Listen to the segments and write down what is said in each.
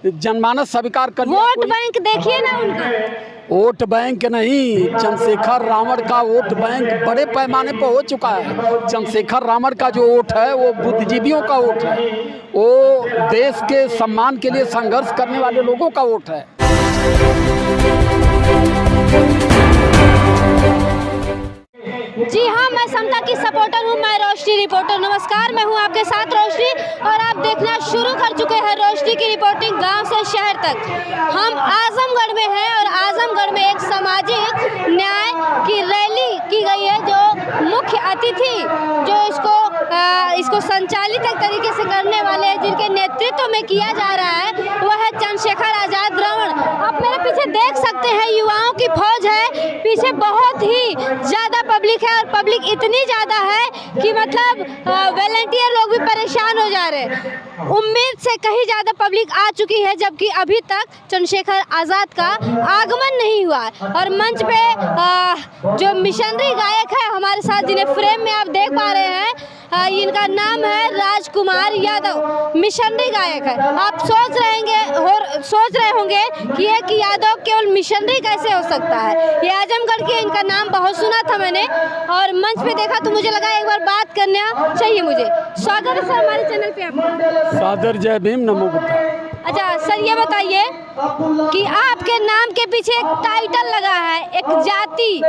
जनमानस स्वीकार कर लिया। वोट बैंक देखिए ना उनका। वोट बैंक नहीं, चंद्रशेखर रावण का वोट बैंक बड़े पैमाने पर हो चुका है। चंद्रशेखर रावण का जो वोट है वो बुद्धिजीवियों का वोट है, वो देश के सम्मान के लिए संघर्ष करने वाले लोगों का वोट है। जी हाँ, मैं समता की सपोर्टर हूँ, मैं रोशनी रिपोर्टर। नमस्कार, मैं हूँ आपके साथ रोशनी और आप देखना शुरू कर चुके हैं रोशनी की रिपोर्टिंग गांव से शहर तक। हम आजमगढ़ में हैं और आजमगढ़ में एक सामाजिक न्याय की रैली की गई है। जो मुख्य अतिथि जो इसको संचालित एक तरीके से करने वाले हैं, जिनके नेतृत्व में किया जा रहा है, वह है चंद्रशेखर आजाद रावण। आप मेरे पीछे देख सकते हैं, युवाओं की फौज है, पीछे बहुत ही ज़्यादा पब्लिक है और पब्लिक इतनी ज़्यादा है कि मतलब वॉलंटियर लोग भी परेशान हो जा रहे हैं। उम्मीद से कहीं ज़्यादा पब्लिक आ चुकी है, जबकि अभी तक चंद्रशेखर आज़ाद का आगमन नहीं हुआ। और मंच पे जो मिशनरी गायक है हमारे साथ, जिन्हें फ्रेम में आप देख पा रहे हैं, इनका नाम है राजकुमार यादव, मिशनरी गायक है। आप सोच रहे होंगे कि एक यादव केवल मिशनरी कैसे हो सकता है। ये आजमगढ़ के, इनका नाम बहुत सुना था मैंने और मंच पे देखा तो मुझे लगा एक बार बात करना चाहिए मुझे। स्वागत है सर हमारे चैनल पे आपका। सादर जय भीम, नमो बुद्धाय। अच्छा सर, ये बताइए कि आपके नाम के पीछे एक टाइटल लगा है, एक जाति,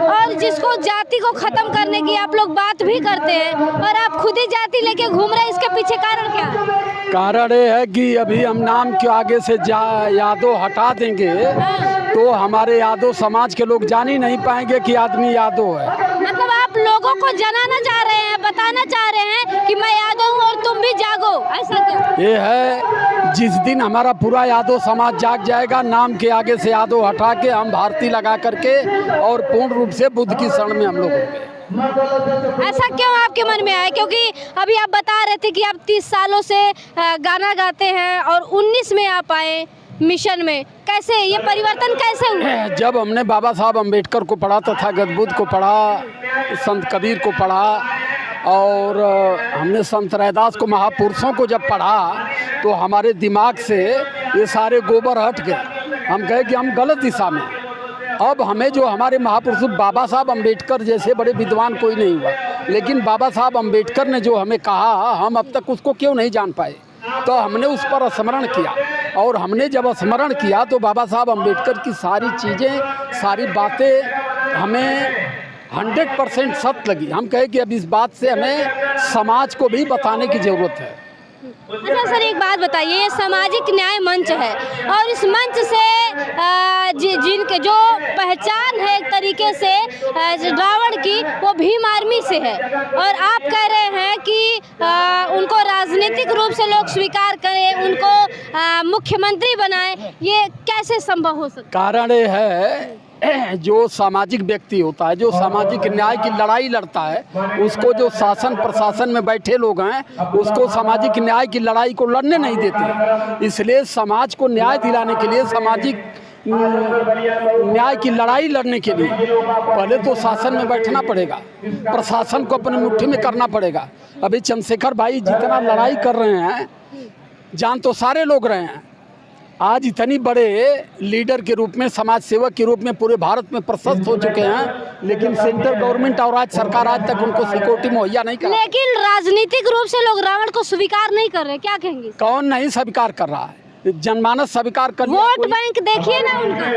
और जिसको जाति को खत्म करने की आप लोग बात भी करते हैं और आप खुद ही जाति लेके घूम रहे हैं। इसके पीछे कारण क्या है? कारण ये है कि अभी हम नाम के आगे से यादव हटा देंगे तो हमारे यादव समाज के लोग जान ही नहीं पाएंगे कि आदमी यादव है। मतलब आप लोगों को जनाना चाह रहे हैं, बताना चाह रहे हैं कि मैं यादव हूँ और तुम भी जागो, ऐसा क्या? ये है, जिस दिन हमारा पूरा यादव समाज जाग जाएगा, नाम के आगे से यादव हटा के हम भारती लगा करके और पूर्ण रूप से बुद्ध की शरण में हम लोग होंगे। ऐसा क्यों आपके मन में आया? क्योंकि अभी आप बता रहे थे कि आप 30 सालों से गाना गाते हैं और 19 में आप आए मिशन में। कैसे ये परिवर्तन कैसे हुआ? जब हमने बाबा साहब अम्बेडकर को पढ़ा, तथागत बुद्ध को पढ़ा, संत कबीर को पढ़ा और हमने संत रैदास को, महापुरुषों को जब पढ़ा तो हमारे दिमाग से ये सारे गोबर हट गए। हम कहे कि हम गलत दिशा में। अब हमें जो हमारे महापुरुष बाबा साहब अम्बेडकर जैसे बड़े विद्वान कोई नहीं हुआ, लेकिन बाबा साहब अम्बेडकर ने जो हमें कहा, हम अब तक उसको क्यों नहीं जान पाए। तो हमने उस पर स्मरण किया और हमने जब स्मरण किया तो बाबा साहब अम्बेडकर की सारी चीज़ें, सारी बातें हमें 100% सत्य लगी। हम कहे कि अब इस बात से हमें समाज को भी बताने की ज़रूरत है। अच्छा सर, एक बात बताइए, ये सामाजिक न्याय मंच है और इस मंच से जिनके जो पहचान है एक तरीके से रावण की, वो भीम आर्मी से है और आप कह रहे हैं कि उनको राजनीतिक रूप से लोग स्वीकार करें, उनको मुख्यमंत्री बनाएं, ये कैसे संभव हो सकता? कारण ये है, जो सामाजिक व्यक्ति होता है, जो सामाजिक न्याय की लड़ाई लड़ता है, उसको जो शासन प्रशासन में बैठे लोग हैं, उसको सामाजिक न्याय की लड़ाई को लड़ने नहीं देते। इसलिए समाज को न्याय दिलाने के लिए, सामाजिक न्याय की लड़ाई लड़ने के लिए पहले तो शासन में बैठना पड़ेगा, प्रशासन को अपनी मुट्ठी में करना पड़ेगा। अभी चंद्रशेखर भाई जितना लड़ाई कर रहे हैं, जान तो सारे लोग रहे हैं। आज इतनी बड़े लीडर के रूप में, समाज सेवक के रूप में पूरे भारत में प्रशस्त हो चुके हैं, लेकिन सेंट्रल गवर्नमेंट और राज्य सरकार आज तक उनको सिक्योरिटी मुहैया नहीं कर। लेकिन राजनीतिक रूप से लोग रावण को स्वीकार नहीं कर रहे, क्या कहेंगे? कौन नहीं स्वीकार कर रहा है? जनमानस स्वीकार कर लिया। वोट बैंक देखिए ना उनका।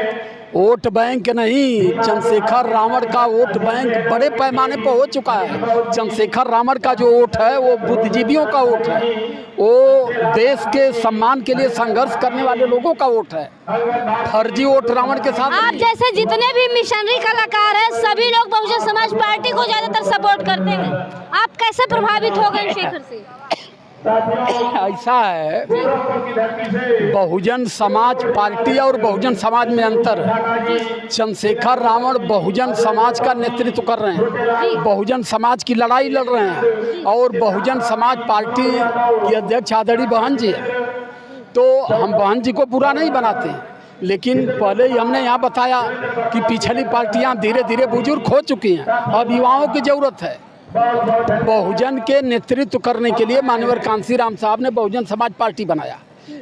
वोट बैंक नहीं, चंद्रशेखर रावण का वोट बैंक बड़े पैमाने पर हो चुका है। चंद्रशेखर रावण का जो वोट है वो बुद्धिजीवियों का वोट है, वो देश के सम्मान के लिए संघर्ष करने वाले लोगों का वोट है। फर्जी वोट रावण के साथ। आप जैसे जितने भी मिशनरी कलाकार हैं, सभी लोग बहुजन समाज पार्टी को ज्यादातर सपोर्ट करते हैं। आप कैसे प्रभावित हो गए शेखर से? ऐसा है, बहुजन समाज पार्टी और बहुजन समाज में अंतर है। चंद्रशेखर रावण बहुजन समाज का नेतृत्व कर रहे हैं, बहुजन समाज की लड़ाई लड़ रहे हैं और बहुजन समाज पार्टी की अध्यक्ष आदरणीय बहन जी है। तो हम बहन जी को बुरा नहीं बनाते, लेकिन पहले ही हमने यहाँ बताया कि पिछली पार्टियाँ धीरे धीरे बुजुर्ग हो चुकी हैं। अब युवाओं की ज़रूरत है। बहुजन के नेतृत्व करने के लिए माननीय कांशीराम साहब ने बहुजन समाज पार्टी बनाया।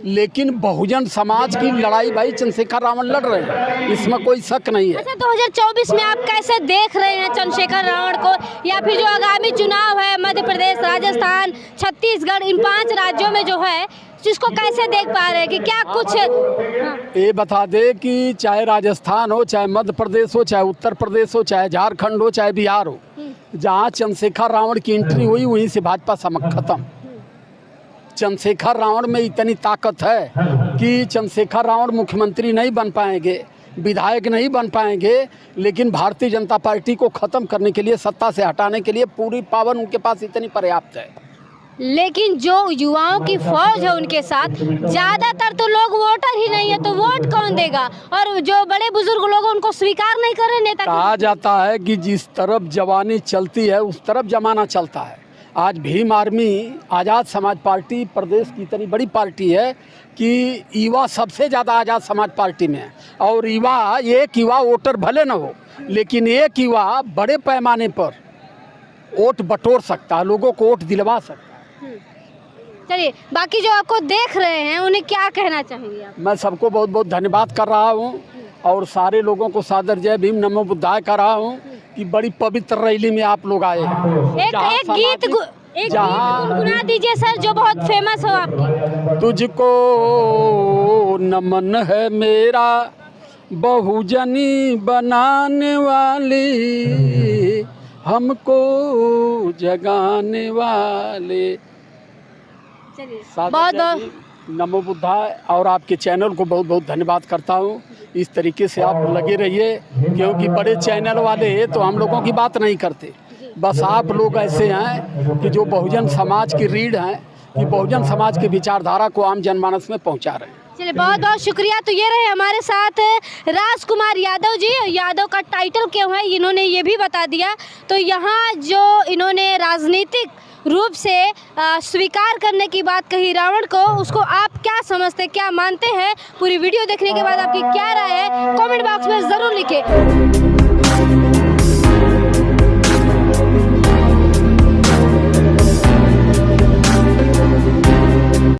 लेकिन बहुजन समाज की लड़ाई भाई चंद्रशेखर रावण लड़ रहे हैं, इसमें कोई शक नहीं है। अच्छा, 2024 में आप कैसे देख रहे हैं चंद्रशेखर रावण को, या फिर जो आगामी चुनाव है मध्य प्रदेश, राजस्थान, छत्तीसगढ़, इन 5 राज्यों में जो है जिसको कैसे देख पा रहे हैं कि क्या कुछ ये बता दे कि चाहे राजस्थान हो, चाहे मध्य प्रदेश हो, चाहे उत्तर प्रदेश हो, चाहे झारखंड हो, चाहे बिहार हो, जहाँ चंद्रशेखर रावण की एंट्री हुई वहीं से भाजपा समक खत्म। चंद्रशेखर रावण में इतनी ताकत है कि चंद्रशेखर रावण मुख्यमंत्री नहीं बन पाएंगे, विधायक नहीं बन पाएंगे, लेकिन भारतीय जनता पार्टी को ख़त्म करने के लिए, सत्ता से हटाने के लिए पूरी पावर उनके पास इतनी पर्याप्त है। लेकिन जो युवाओं की फौज है उनके साथ, ज़्यादातर तो लोग वोटर ही नहीं है, तो वोट कौन देगा? और जो बड़े बुजुर्ग लोग उनको स्वीकार नहीं कर रहे नेता। कहा जाता है कि जिस तरफ जवानी चलती है उस तरफ जमाना चलता है। आज भीम आर्मी, आज़ाद समाज पार्टी प्रदेश की इतनी बड़ी पार्टी है कि युवा सबसे ज़्यादा आज़ाद समाज पार्टी में है। और युवा, एक युवा वोटर भले न हो, लेकिन एक युवा बड़े पैमाने पर वोट बटोर सकता है, लोगों को वोट दिलवा सकता है। चलिए, बाकी जो आपको देख रहे हैं उन्हें क्या कहना चाहेंगे आप? मैं सबको बहुत बहुत धन्यवाद कर रहा हूँ और सारे लोगों को सादर जय भीम नमो बुद्धाय कर रहा हूँ कि बड़ी पवित्र रैली में आप लोग आए हैं। एक गीत गुनगुना दीजिए सर, जो बहुत फेमस हो आपकी। तुझको नमन है मेरा बहुजनी बनाने वाली, हमको जगाने वाले। बहुत बहुत नमो बुद्धाय। और आपके चैनल को बहुत बहुत धन्यवाद करता हूँ। इस तरीके से आप लगे रहिए, क्योंकि बड़े चैनल वाले तो हम लोगों की बात नहीं करते, बस आप लोग ऐसे हैं कि जो बहुजन समाज की रीढ़ हैं, कि बहुजन समाज की विचारधारा को आम जनमानस में पहुँचा रहे हैं। चलिए, बहुत बहुत शुक्रिया। तो ये रहे हमारे साथ राजकुमार यादव जी। यादव का टाइटल क्यों है इन्होंने ये भी बता दिया। तो यहाँ जो इन्होंने राजनीतिक रूप से स्वीकार करने की बात कही रावण को, उसको आप क्या समझते, क्या मानते हैं? पूरी वीडियो देखने के बाद आपकी क्या राय है कमेंट बॉक्स में ज़रूर लिखें।